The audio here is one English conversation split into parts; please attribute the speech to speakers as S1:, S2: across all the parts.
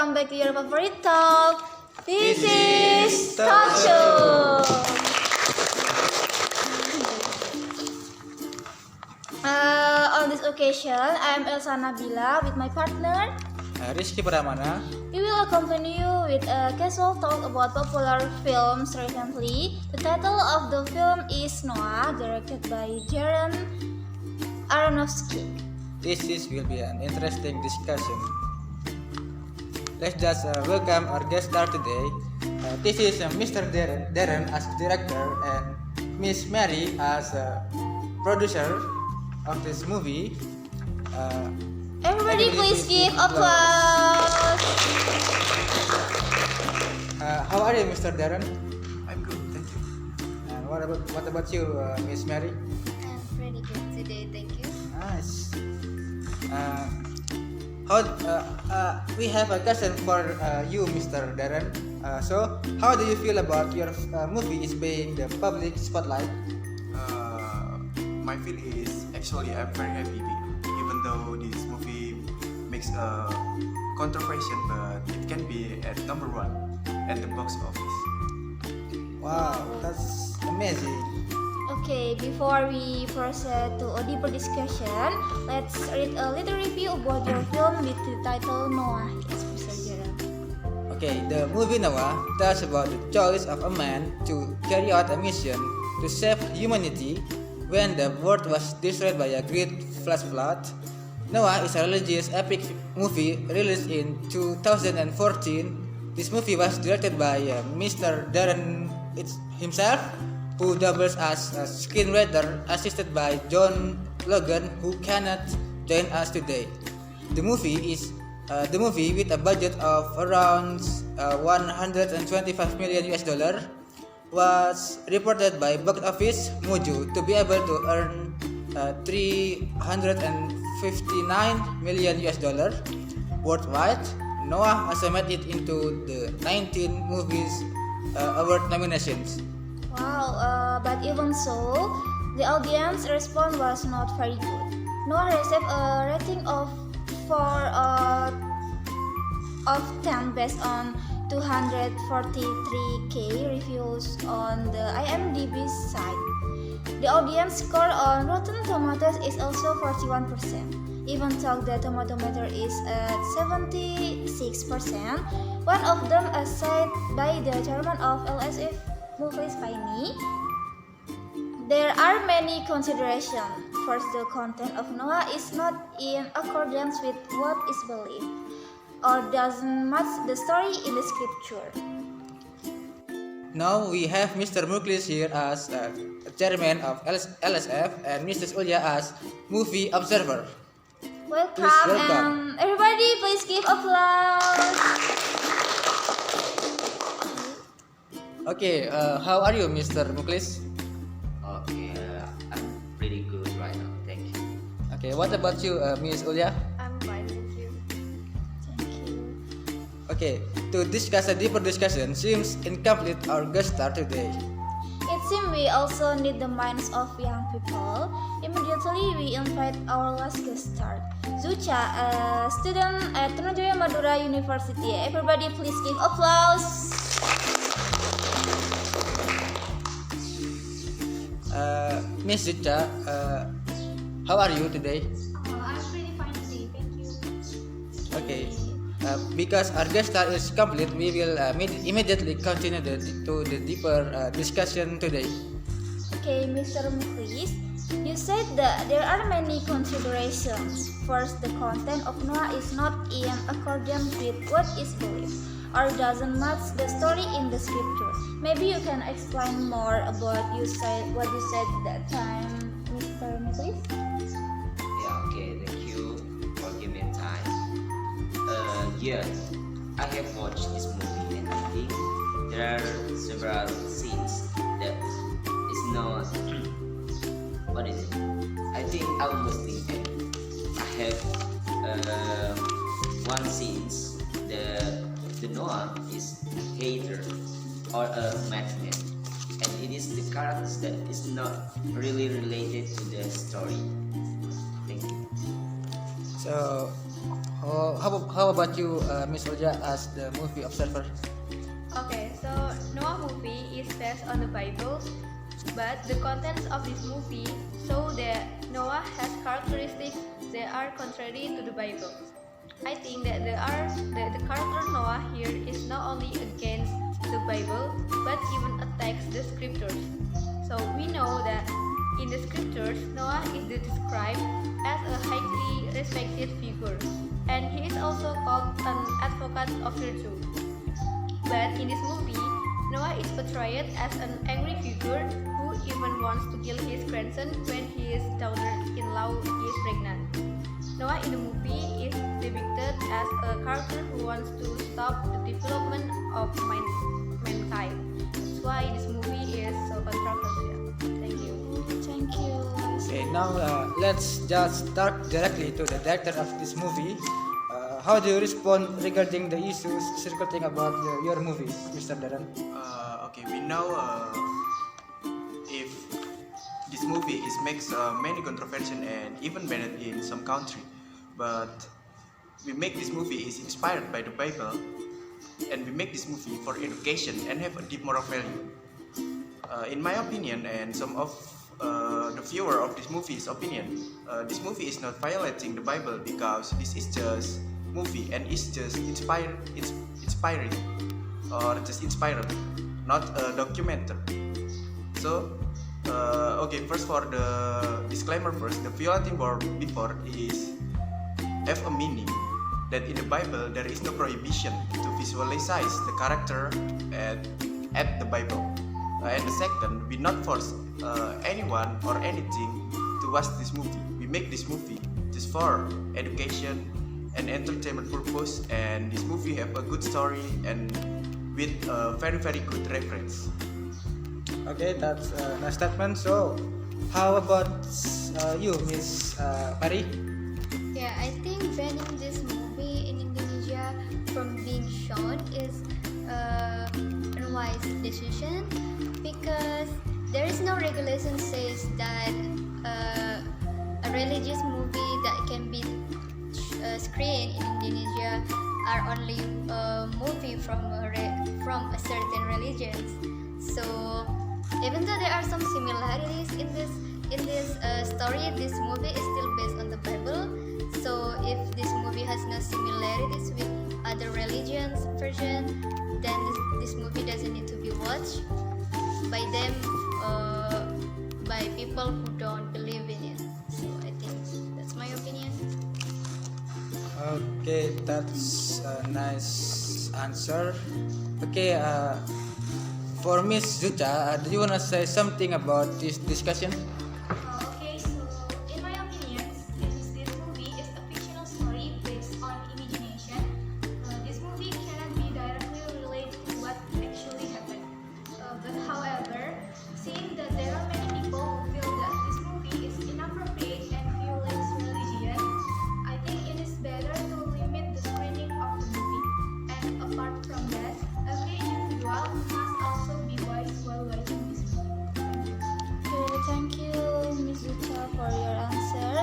S1: welcome back to your favorite talk. This is Talkshow. On this occasion, I am Elsa Nabillah with my partner
S2: Pramana.
S1: We will accompany you with a casual talk about popular films recently. The title of the film is Noah, directed by Darren Aronofsky.
S2: This will be an interesting discussion. Let's just welcome our guest star today. This is Mr. Darren as director and Miss Mary as producer of this movie.
S1: Everybody please give applause.
S2: How are you, Mr. Darren?
S3: I'm good, thank you.
S2: And what about you, Miss Mary?
S1: I'm pretty good today, thank you.
S2: Nice. We have a question for you, Mr. Darren. So, how do you feel about your movie is being the public spotlight?
S3: My feel is actually I'm very happy even though this movie makes a controversy, but it can be at number 1 at the box office.
S2: Wow, that's amazing.
S1: Okay, before we proceed to a deeper discussion, let's read a little review about your film with the title Noah. Yes, Mr. Darren.
S2: Okay, the movie Noah tells about the choice of a man to carry out a mission to save humanity when the world was destroyed by a great flash flood. Noah is a religious epic movie released in 2014. This movie was directed by Mr. Darren himself, who doubles as a screenwriter, assisted by John Logan, who cannot join us today. The movie with a budget of around 125 million US dollar was reported by Box Office Mojo to be able to earn 359 million US dollar worldwide. Noah also made it into the 19 movies award nominations.
S1: Wow, but even so, the audience response was not very good. Noah received a rating of 4 of 10 based on 243k reviews on the IMDb site. The audience score on Rotten Tomatoes is also 41%, even though the tomato meter is at 76%. One of them, as said by the chairman of LSF Movies by me, there are many considerations. First, the content of Noah is not in accordance with what is believed, or doesn't match the story in the scripture.
S2: Now we have Mr. Muklis here as chairman of LSF and Mrs. Ulya as movie observer.
S1: Welcome,
S2: welcome.
S1: and everybody please give applause.
S2: Okay, how are you, Mr. Muklis?
S4: Okay, I'm pretty good right now, thank you.
S2: Okay, what about you, Miss Ulya?
S1: I'm fine, thank you. Thank you.
S2: Okay, to discuss a deeper discussion seems incomplete our guest star today.
S1: It seems we also need the minds of young people. Immediately we invite our last guest star, Zucha, a student at Trunajaya Madura University. Everybody please give applause.
S2: Miss Zucha, how are you today?
S1: I'm pretty fine today, thank you.
S2: Okay, because our guest star is complete, we will immediately continue to the deeper discussion today.
S1: Okay, Mr. Muklis, you said that there are many considerations. First, the content of Noah is not in accordance with what is believed, or doesn't match the story in the scripture. Maybe you can explain more about what you said that time, Mr. Muklis?
S4: Yeah, okay, thank you for giving me time. Yes, I have watched this movie and I think there are several scenes that is not what is it? I think almost think I have one scenes the Noah is hater or a madman, and it is the characters that is not really related to the story. Thank you.
S2: So, How about you, Miss Ulya, as the movie observer?
S5: Okay, so Noah movie is based on the Bible, but the contents of this movie show that Noah has characteristics that are contrary to the Bible. I think that the character Noah here is not only against the Bible, but even attacks the scriptures. So we know that in the scriptures, Noah is described as a highly respected figure, and he is also called an advocate of virtue. But in this movie, Noah is portrayed as an angry figure who even wants to kill his grandson when his daughter-in-law is pregnant. Noah in the movie is depicted as a character who wants to stop the development of mankind. That's why this movie is so controversial. Thank you.
S1: Thank you.
S2: Okay, now let's just start directly to the director of this movie. How do you respond regarding the issues circulating about your movie, Mr. Darren?
S3: Okay, we know if this movie makes many controversial and even banned in some country, but we make this movie is inspired by the Bible, and we make this movie for education and have a deep moral value. In my opinion, and some of the viewer of this movie's opinion, this movie is not violating the Bible because this is just movie and it's just inspiring or just inspired, not a documentary. So okay, first for the disclaimer first, the violating word before is have a meaning that in the Bible there is no prohibition to visualize the character at the Bible. And the second, we not force anyone or anything to watch this movie. We make this movie just for education and entertainment purpose, and this movie have a good story and with a very good reference.
S2: Okay, that's a nice statement. So, how about you, Miss Pari?
S6: Yeah, I think banning this movie in Indonesia from being shown is a wise decision because there is no regulation says that a religious movie that can be screened in Indonesia are only movie from a certain religion. So even though there are some similarities in this story, this movie is still based on the Bible. So if this movie has no similarities with other religions version, then this movie doesn't need to be watched by them, by people who don't believe in it. So I think that's my opinion.
S2: Okay, that's a nice answer. Okay, for Miss Zucha, do you wanna say something about this discussion?
S1: Okay, so in my opinion, since this movie is a fictional story based on imagination, this movie cannot be directly related to what actually happened. But however, seeing that there are many people who feel that this movie is inappropriate and violates religion, I think it is better to limit the screening of the movie. And apart from that, every individual must also be wise while watching this movie. Okay, thank you, Ms. Zucha, for your answer.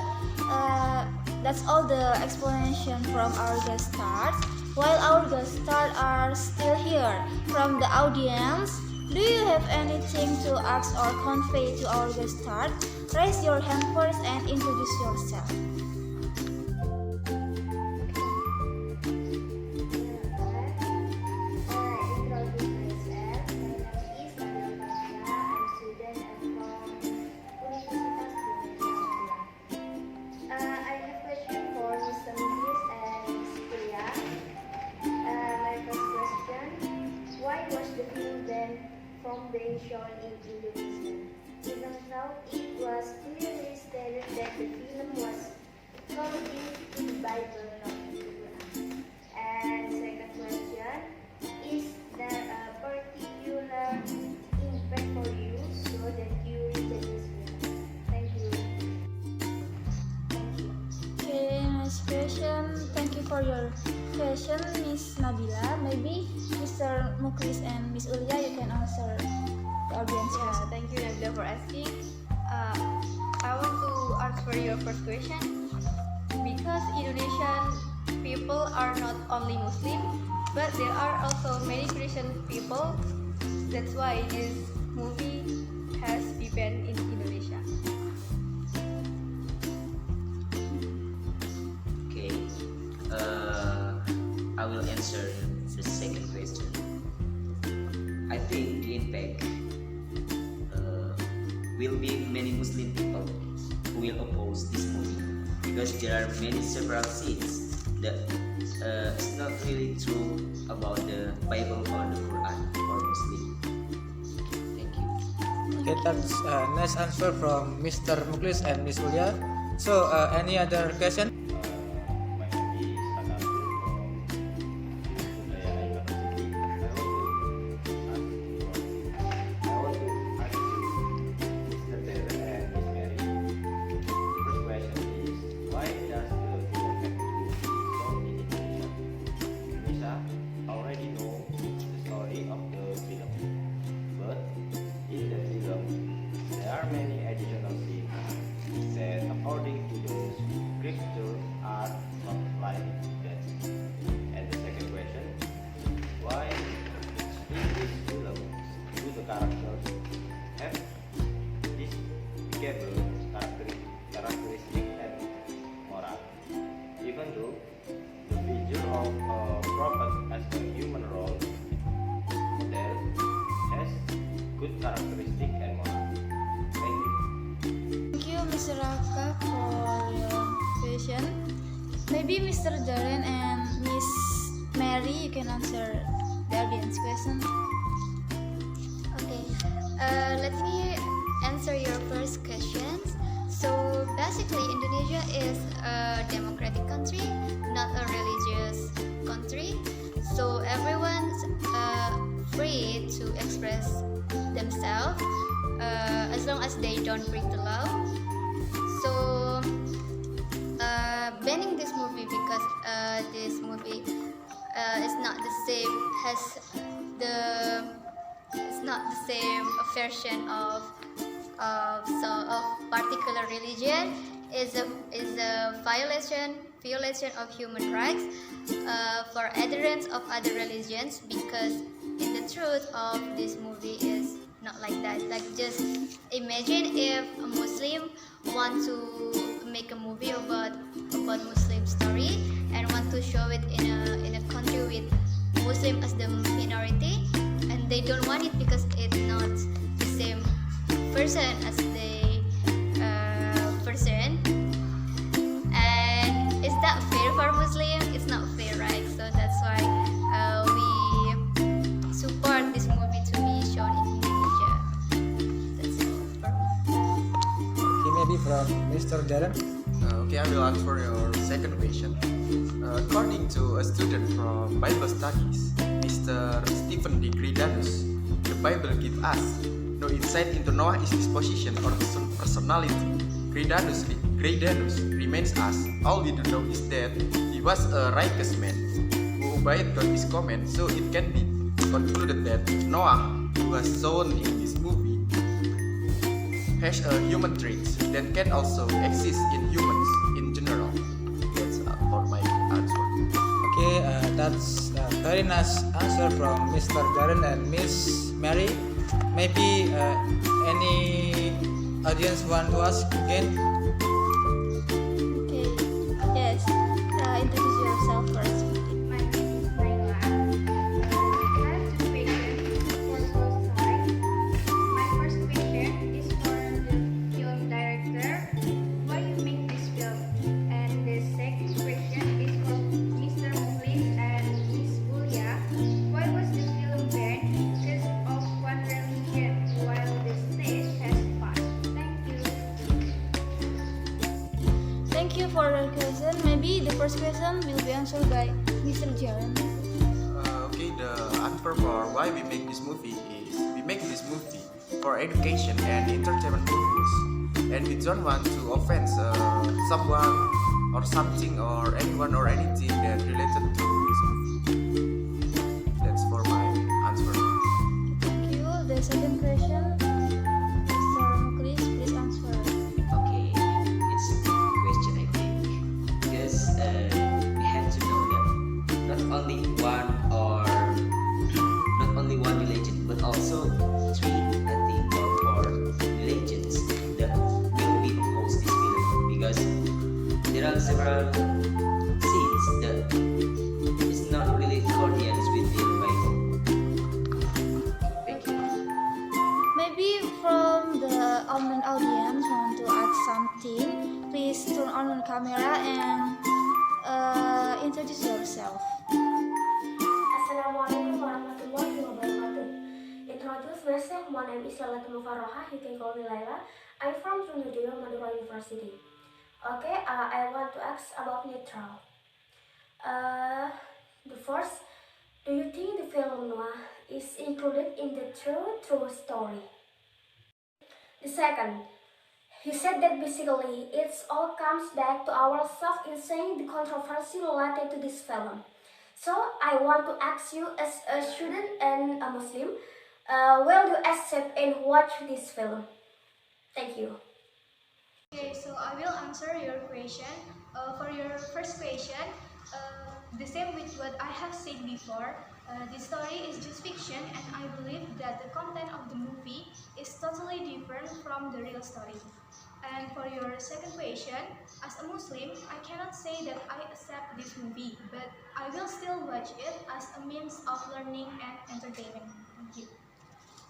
S1: That's all the explanation from our guest stars. While our guest stars are still here, from the audience, do you have anything to ask or convey to our guest stars? Raise your hand first and introduce yourself.
S7: Being shown in Indonesia, even though it was clearly stated that the film was according to the Bible, not to the Quran. And second question, is there a particular impact for you so that you read this film? Thank you.
S1: Okay, nice question. Thank you for your question, Miss Nabila. Maybe Mr. Muklis and Miss Ulya, you can answer the audience
S5: Yeah,
S1: question.
S5: thank you Nabila for asking. I want to answer your first question because Indonesian people are not only Muslim, but there are also many Christian people. That's why this movie has been banned in Indonesia.
S4: Okay, I will answer the second question. I think the impact will be many Muslim people who will oppose this movie because there are several scenes that is not really true about the Bible or the Quran for Muslim. Thank you.
S2: Okay, that's nice answer from Mr. Muklis and Miss Ulya. So, any other question?
S8: My name is Abdul from Budaya University. I want to ask Mr. Taylor and Miss Mary. First question is, why does the film have to be shown in Indonesia? Indonesia already know the story of the film, but in the film there are many additional scenes that, according to the scripture, are not like that. And the second question, why in this film do the characters have this behavioral characteristic and moral, even though the figure of a prophet as a human role model has good characteristic and moral? Thank you.
S1: Thank you, Mr. Raka, for your question. Maybe Mr. Darren and Miss Mary, you can answer the audience question.
S6: Okay, let me answer your first questions. So basically, Indonesia is a democratic country, not a religious country. So everyone's free to express themselves as long as they don't break the law. So banning this movie because this movie is not the same it's not the same version of particular religion is a violation of human rights for adherents of other religions, because in the truth of this movie is not like that. Like, just imagine if a Muslim want to make a movie about Muslim story and want to show it in a country with Muslim as the minority, and they don't want it because it's not the same person as the person. And is that fair for Muslim? It's not fair, right? So that's why we support this movie to be shown in Indonesia. That's all for me.
S2: Okay, maybe from Mr. Darren.
S3: Okay, I will answer your second question. According to a student from Bible Studies, Mr. Stephen D. Gridanus, the Bible gives us no insight into Noah's disposition or personality. Gridanus remains us. All we do know is that he was a righteous man who obeyed God's command, so it can be concluded that Noah, who was shown in this movie, has a human traits that can also exist in humans in general. That's for my answer.
S2: Okay, that's a very nice answer from Mr. Darren and Miss Mary. Maybe any audience want to ask again?
S1: Okay, yes, introduce yourself first.
S7: My name is Nayla. I have two questions for both sides. My first question is for the film director. Why you make this film? And the second question is for Mr. Malik and Miss Ulya. Why was the film banned because of one religion while the state has passed? Thank you.
S1: Thank you for your question. Maybe the first question will be answered by Mr. Darren.
S3: Okay, the answer for why we make this movie is we make this movie for education and entertainment purpose, and we don't want to offend someone or something or anyone or anything that related to this movie. That's for my answer.
S1: Thank you. The second question, Mr. Muklis, please answer.
S4: Okay, it's a good question, I think, because we have to know
S1: camera and introduce yourself.
S7: Assalamualaikum warahmatullahi wabarakatuh. Introduce myself, my name is Lailatul Mufarrohah, you can call me Nayla. I'm from Zumrotul, Madura University. Okay, I want to ask about neutral. The first, do you think the film noir is included in the true story? The second, he said that basically it all comes back to ourselves in saying the controversy related to this film. So I want to ask you as a student and a Muslim, will you accept and watch this film? Thank you.
S5: Okay, so I will answer your question. For your first question, the same with what I have said before, the story is just fiction and I believe that the content of the movie is totally different from the real story. And for your second question, as a Muslim, I cannot say that I accept this movie, but I will still watch it as a means of learning and entertainment. Thank you.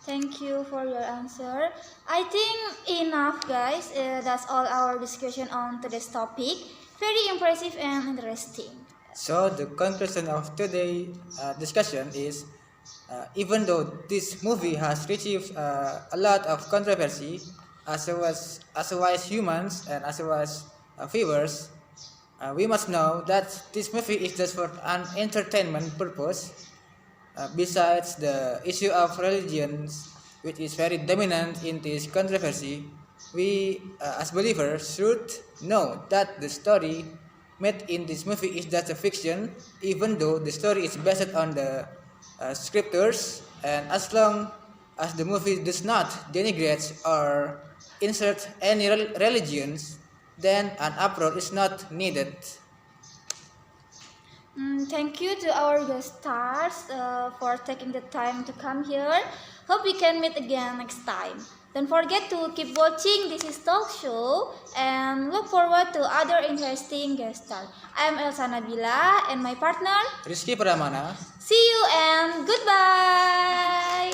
S1: Thank you for your answer. I think enough, guys. That's all our discussion on today's topic. Very impressive and interesting.
S2: So the conclusion of today's discussion is, even though this movie has received a lot of controversy, as well as humans and as well as viewers, we must know that this movie is just for an entertainment purpose. Besides the issue of religions, which is very dominant in this controversy, we as believers should know that the story made in this movie is just a fiction, even though the story is based on the scriptures, and as long as the movie does not denigrate or insert any religions, then an uproar is not needed.
S1: Thank you to our guest stars for taking the time to come here. Hope we can meet again next time. Don't forget to keep watching This is Talkshow and look forward to other interesting guest stars. I am Elsa Nabillah and my partner
S2: Rizky Pramana.
S1: See you and goodbye.